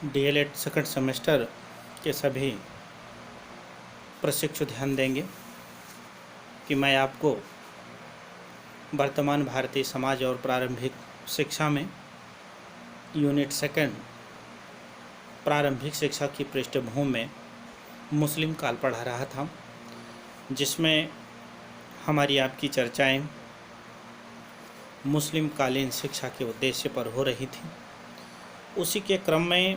DElEd second semester के सभी प्रशिक्षु ध्यान देंगे कि मैं आपको वर्तमान भारतीय समाज और प्रारंभिक शिक्षा में यूनिट सेकंड प्रारंभिक शिक्षा की पृष्ठभूमि में मुस्लिम काल पढ़ा रहा था, जिसमें हमारी आपकी चर्चाएं मुस्लिम कालीन शिक्षा के उद्देश्य पर हो रही थी। उसी के क्रम में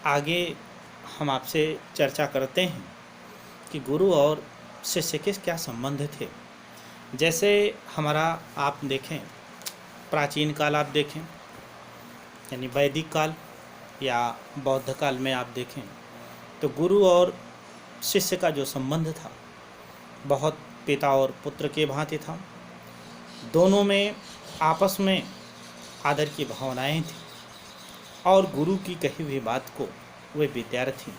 आगे हम आपसे चर्चा करते हैं कि गुरु और शिष्य के क्या संबंध थे। जैसे हमारा आप देखें, प्राचीन काल आप देखें यानी वैदिक काल या बौद्ध काल में आप देखें तो गुरु और शिष्य का जो संबंध था बहुत पिता और पुत्र के भांति था। दोनों में आपस में आदर की भावनाएं थी और गुरु की कही हुई बात को वे विद्यार्थी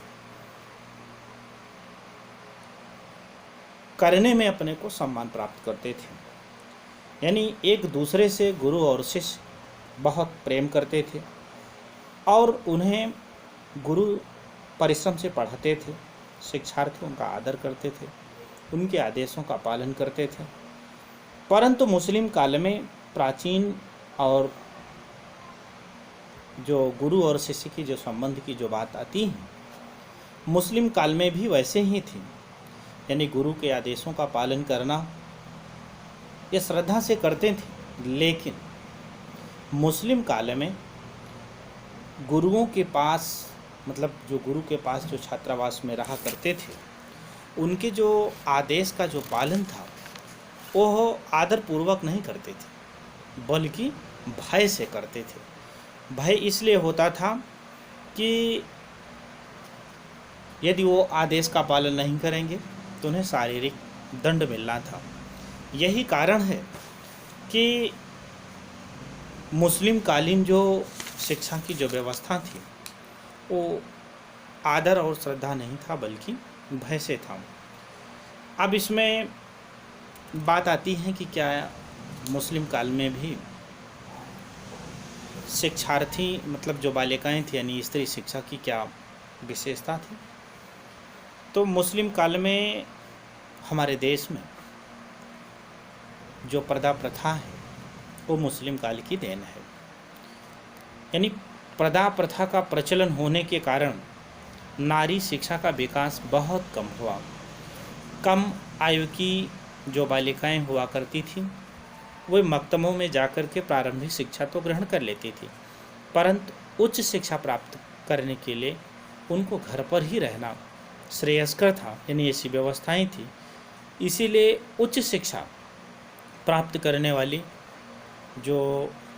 करने में अपने को सम्मान प्राप्त करते थे। यानी एक दूसरे से गुरु और शिष्य बहुत प्रेम करते थे और उन्हें गुरु परिश्रम से पढ़ाते थे, शिक्षार्थी उनका आदर करते थे, उनके आदेशों का पालन करते थे। परंतु मुस्लिम काल में प्राचीन और जो गुरु और शिष्य की जो संबंध की जो बात आती है, मुस्लिम काल में भी वैसे ही थी। यानी गुरु के आदेशों का पालन करना ये श्रद्धा से करते थे, लेकिन मुस्लिम काल में गुरुओं के पास मतलब जो गुरु के पास जो छात्रावास में रहा करते थे, उनके जो आदेश का जो पालन था वो आदरपूर्वक नहीं करते थे, बल्कि भय से करते थे। भय इसलिए होता था कि यदि वो आदेश का पालन नहीं करेंगे तो उन्हें शारीरिक दंड मिलना था। यही कारण है कि मुस्लिम कालीन जो शिक्षा की जो व्यवस्था थी वो आदर और श्रद्धा नहीं था, बल्कि भय से था। अब इसमें बात आती है कि क्या मुस्लिम काल में भी शिक्षार्थी मतलब जो बालिकाएं थी यानी स्त्री शिक्षा की क्या विशेषता थी। तो मुस्लिम काल में हमारे देश में जो पर्दा प्रथा है वो मुस्लिम काल की देन है। यानी पर्दा प्रथा का प्रचलन होने के कारण नारी शिक्षा का विकास बहुत कम हुआ। कम आयु की जो बालिकाएं हुआ करती थीं वे मकतबों में जाकर के प्रारंभिक शिक्षा तो ग्रहण कर लेती थी, परंतु उच्च शिक्षा प्राप्त करने के लिए उनको घर पर ही रहना श्रेयस्कर था। यानी ऐसी व्यवस्थाएं थी। इसीलिए उच्च शिक्षा प्राप्त करने वाली जो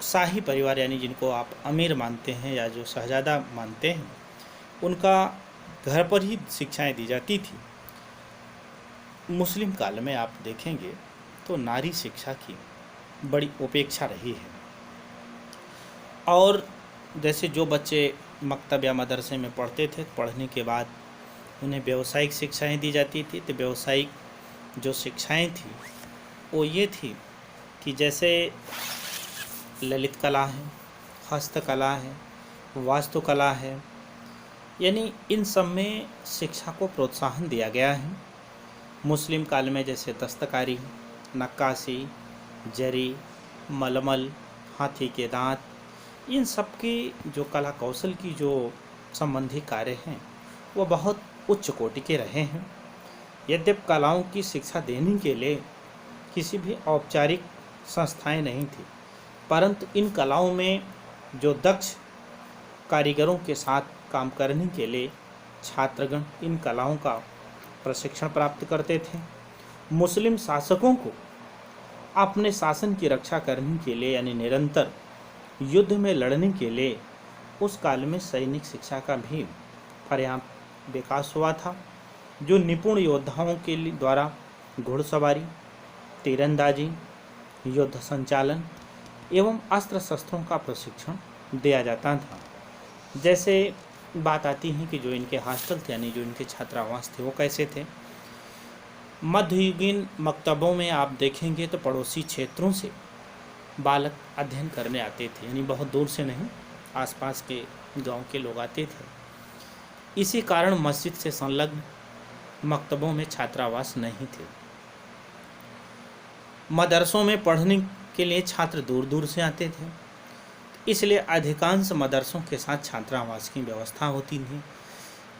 शाही परिवार यानी जिनको आप अमीर मानते हैं या जो शहजादा मानते हैं, उनका घर पर ही शिक्षाएं दी जाती थी। मुस्लिम काल में आप देखेंगे तो नारी शिक्षा की बड़ी उपेक्षा रही है। और जैसे जो बच्चे मकतब या मदरसे में पढ़ते थे, पढ़ने के बाद उन्हें व्यावसायिक शिक्षाएं दी जाती थी। तो व्यावसायिक जो शिक्षाएं थी वो ये थी कि जैसे ललित कला है, हस्तकला है, वास्तुकला है, यानी इन सब में शिक्षा को प्रोत्साहन दिया गया है। मुस्लिम काल में जैसे दस्तकारी, नक्काशी, जरी, मलमल, हाथी के दांत, इन सब की जो कला कौशल की जो संबंधी कार्य हैं वो बहुत उच्च कोटि के रहे हैं। यद्यपि कलाओं की शिक्षा देने के लिए किसी भी औपचारिक संस्थाएं नहीं थी, परंतु इन कलाओं में जो दक्ष कारीगरों के साथ काम करने के लिए छात्रगण इन कलाओं का प्रशिक्षण प्राप्त करते थे। मुस्लिम शासकों को अपने शासन की रक्षा करने के लिए यानी निरंतर युद्ध में लड़ने के लिए उस काल में सैनिक शिक्षा का भी पर्याप्त विकास हुआ था, जो निपुण योद्धाओं के द्वारा घुड़सवारी, तीरंदाजी, युद्ध संचालन एवं अस्त्र शस्त्रों का प्रशिक्षण दिया जाता था। जैसे बात आती है कि जो इनके हॉस्टल थे यानी जो इनके छात्रावास थे वो कैसे थे। मध्ययुगीन मकतबों में आप देखेंगे तो पड़ोसी क्षेत्रों से बालक अध्ययन करने आते थे, यानी बहुत दूर से नहीं, आसपास के गांव के लोग आते थे। इसी कारण मस्जिद से संलग्न मकतबों में छात्रावास नहीं थे। मदरसों में पढ़ने के लिए छात्र दूर दूर से आते थे, इसलिए अधिकांश मदरसों के साथ छात्रावास की व्यवस्था होती थी।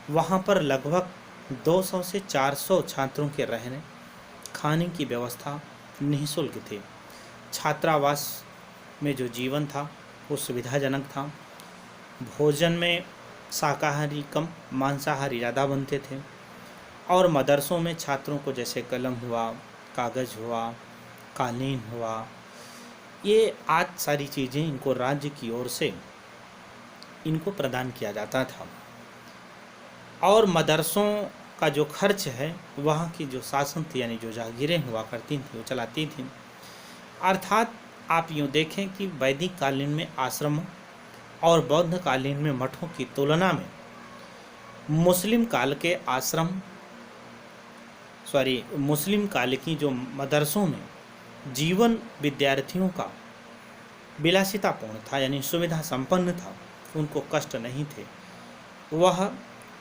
वहाँ पर लगभग 200 से 400 छात्रों के रहने खाने की व्यवस्था निःशुल्क थी। छात्रावास में जो जीवन था वो सुविधाजनक था। भोजन में शाकाहारी कम मांसाहारी ज़्यादा बनते थे, और मदरसों में छात्रों को जैसे कलम हुआ, कागज़ हुआ, कालीन हुआ, ये आज सारी चीज़ें इनको राज्य की ओर से इनको प्रदान किया जाता था। और मदरसों का जो खर्च है, वहाँ की जो शासन थी यानी जो जागीरें हुआ करती थी वो चलाती थी। अर्थात आप यूँ देखें कि वैदिक कालीन में आश्रमों और बौद्ध कालीन में मठों की तुलना में मुस्लिम काल की जो मदरसों में जीवन विद्यार्थियों का विलासितापूर्ण था, यानी सुविधा संपन्न था, उनको कष्ट नहीं थे। वह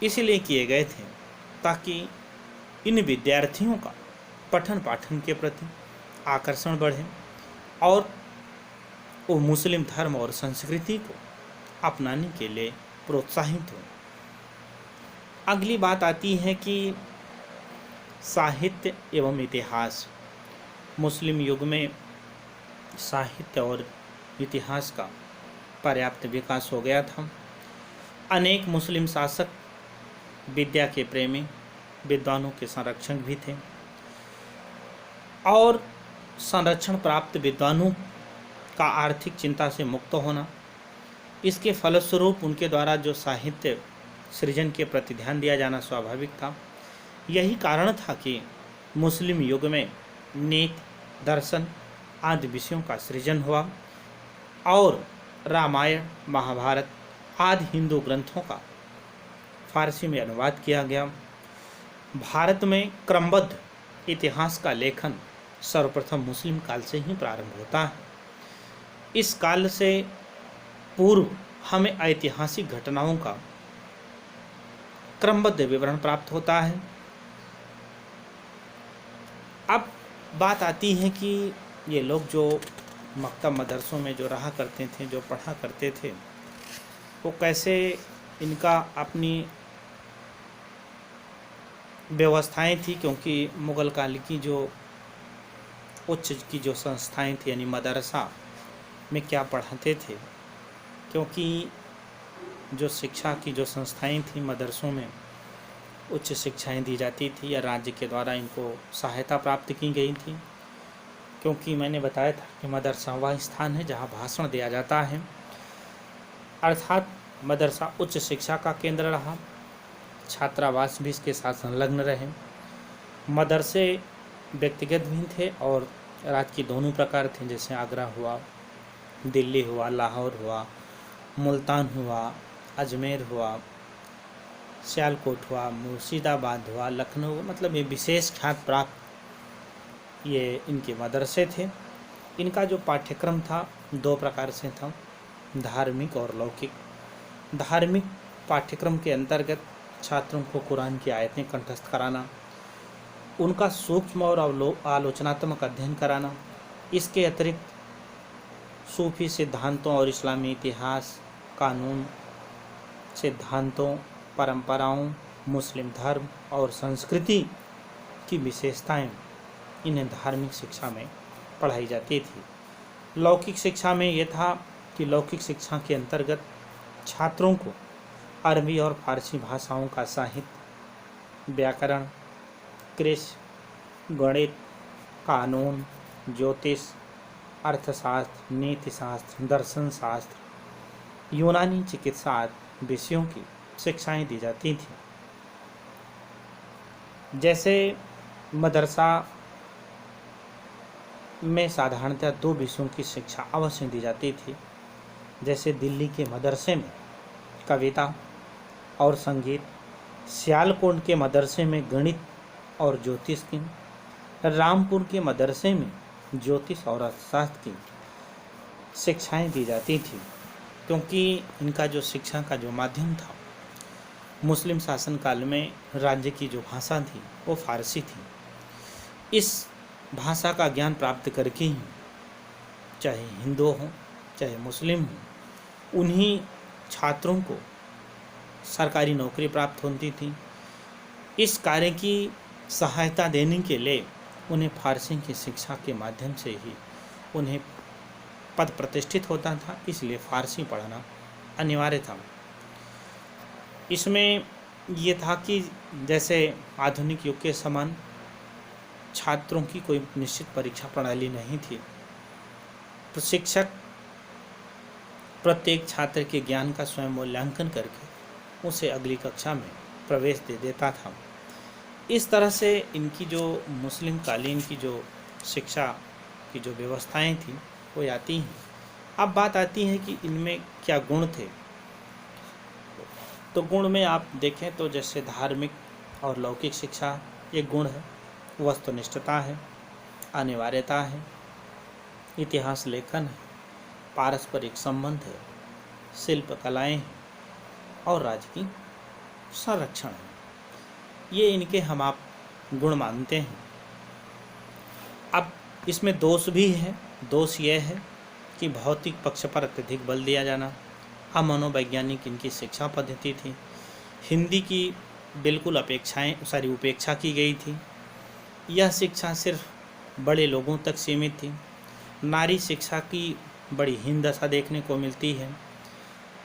इसलिए किए गए थे ताकि इन विद्यार्थियों का पठन पाठन के प्रति आकर्षण बढ़े और वो मुस्लिम धर्म और संस्कृति को अपनाने के लिए प्रोत्साहित हो। अगली बात आती है कि साहित्य एवं इतिहास। मुस्लिम युग में साहित्य और इतिहास का पर्याप्त विकास हो गया था। अनेक मुस्लिम शासक विद्या के प्रेमी, विद्वानों के संरक्षक भी थे, और संरक्षण प्राप्त विद्वानों का आर्थिक चिंता से मुक्त होना, इसके फलस्वरूप उनके द्वारा जो साहित्य सृजन के प्रति ध्यान दिया जाना स्वाभाविक था। यही कारण था कि मुस्लिम युग में नीति, दर्शन आदि विषयों का सृजन हुआ और रामायण, महाभारत आदि हिंदू ग्रंथों का फारसी में अनुवाद किया गया। भारत में क्रमबद्ध इतिहास का लेखन सर्वप्रथम मुस्लिम काल से ही प्रारंभ होता है। इस काल से पूर्व हमें ऐतिहासिक घटनाओं का क्रमबद्ध विवरण प्राप्त होता है। अब बात आती है कि ये लोग जो मकतब मदरसों में जो रहा करते थे, जो पढ़ा करते थे, वो कैसे इनका अपनी व्यवस्थाएं थी, क्योंकि मुग़ल काल की जो उच्च की जो संस्थाएं थी यानी मदरसा में क्या पढ़ाते थे, क्योंकि जो शिक्षा की जो संस्थाएं थी मदरसों में उच्च शिक्षाएं दी जाती थी या राज्य के द्वारा इनको सहायता प्राप्त की गई थी। क्योंकि मैंने बताया था कि मदरसा वह स्थान है जहाँ भाषण दिया जाता है, अर्थात मदरसा उच्च शिक्षा का केंद्र रहा। छात्रावास भी इसके साथ संलग्न रहे। मदरसे व्यक्तिगत भी थे और राज्य की दोनों प्रकार थे, जैसे आगरा हुआ, दिल्ली हुआ, लाहौर हुआ, मुल्तान हुआ, अजमेर हुआ, सियालकोट हुआ, मुर्शिदाबाद हुआ, लखनऊ, मतलब ये विशेष ख्यात प्राप्त ये इनके मदरसे थे। इनका जो पाठ्यक्रम था दो प्रकार से था, धार्मिक और लौकिक। धार्मिक पाठ्यक्रम के अंतर्गत छात्रों को कुरान की आयतें कंठस्थ कराना, उनका सूक्ष्म और आलोचनात्मक अध्ययन कराना, इसके अतिरिक्त सूफी सिद्धांतों और इस्लामी इतिहास, कानून, सिद्धांतों, परंपराओं, मुस्लिम धर्म और संस्कृति की विशेषताएं इन्हें धार्मिक शिक्षा में पढ़ाई जाती थी। लौकिक शिक्षा में यह था कि लौकिक शिक्षा के अंतर्गत छात्रों को अरबी और फारसी भाषाओं का साहित्य, व्याकरण, कृषि, गणित, कानून, ज्योतिष, अर्थशास्त्र, नीतिशास्त्र, दर्शन शास्त्र, यूनानी चिकित्सा आदि विषयों की शिक्षाएं दी जाती थी। जैसे मदरसा में साधारणतः दो विषयों की शिक्षा अवश्य दी जाती थी। जैसे दिल्ली के मदरसे में कविता और संगीत, सियालकोट के मदरसे में गणित और ज्योतिष की, रामपुर के मदरसे में ज्योतिष और अर्थशास्त्र की शिक्षाएं दी जाती थी। क्योंकि इनका जो शिक्षा का जो माध्यम था, मुस्लिम शासन काल में राज्य की जो भाषा थी वो फारसी थी। इस भाषा का ज्ञान प्राप्त करके ही चाहे हिंदू हों चाहे मुस्लिम हों, उन्हीं छात्रों को सरकारी नौकरी प्राप्त होती थी। इस कार्य की सहायता देने के लिए उन्हें फारसी की शिक्षा के माध्यम से ही उन्हें पद प्रतिष्ठित होता था, इसलिए फारसी पढ़ना अनिवार्य था। इसमें ये था कि जैसे आधुनिक युग के समान छात्रों की कोई निश्चित परीक्षा प्रणाली नहीं थी। प्रशिक्षक प्रत्येक छात्र के ज्ञान का स्वयं मूल्यांकन करके उसे अगली कक्षा में प्रवेश दे देता था। इस तरह से इनकी जो मुस्लिम कालीन की जो शिक्षा की जो व्यवस्थाएं थी वो आती हैं। अब बात आती है कि इनमें क्या गुण थे। तो गुण में आप देखें तो जैसे धार्मिक और लौकिक शिक्षा ये गुण है, वस्तुनिष्ठता है, अनिवार्यता है, इतिहास लेखन है, पारस्परिक संबंध है, शिल्प कलाएं हैं और राज्य की संरक्षण है। ये इनके हम आप गुण मानते हैं। अब इसमें दोष भी है। दोष यह है कि भौतिक पक्ष पर अत्यधिक बल दिया जाना, अमनोवैज्ञानिक इनकी शिक्षा पद्धति थी, हिंदी की बिल्कुल उपेक्षा की गई थी। यह शिक्षा सिर्फ बड़े लोगों तक सीमित थी। नारी शिक्षा की बड़ी हीन दशा देखने को मिलती है।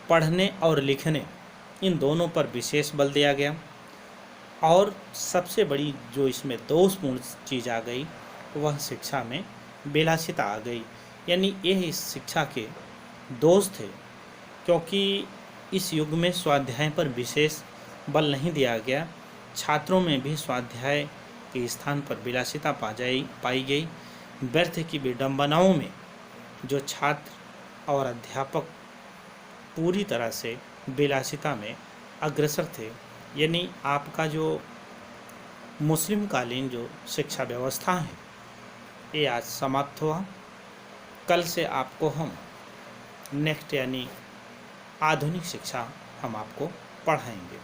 पढ़ने और लिखने इन दोनों पर विशेष बल दिया गया। और सबसे बड़ी जो इसमें दोषपूर्ण चीज़ आ गई वह शिक्षा में विलासिता आ गई। यानी यह इस शिक्षा के दोष थे, क्योंकि इस युग में स्वाध्याय पर विशेष बल नहीं दिया गया। छात्रों में भी स्वाध्याय के स्थान पर विलासिता पाई गई। व्यर्थ की विडंबनाओं में जो छात्र और अध्यापक पूरी तरह से विलासिता में अग्रसर थे। यानी आपका जो मुस्लिम कालीन जो शिक्षा व्यवस्था है ये आज समाप्त हुआ। कल से आपको हम नेक्स्ट यानी आधुनिक शिक्षा हम आपको पढ़ाएंगे।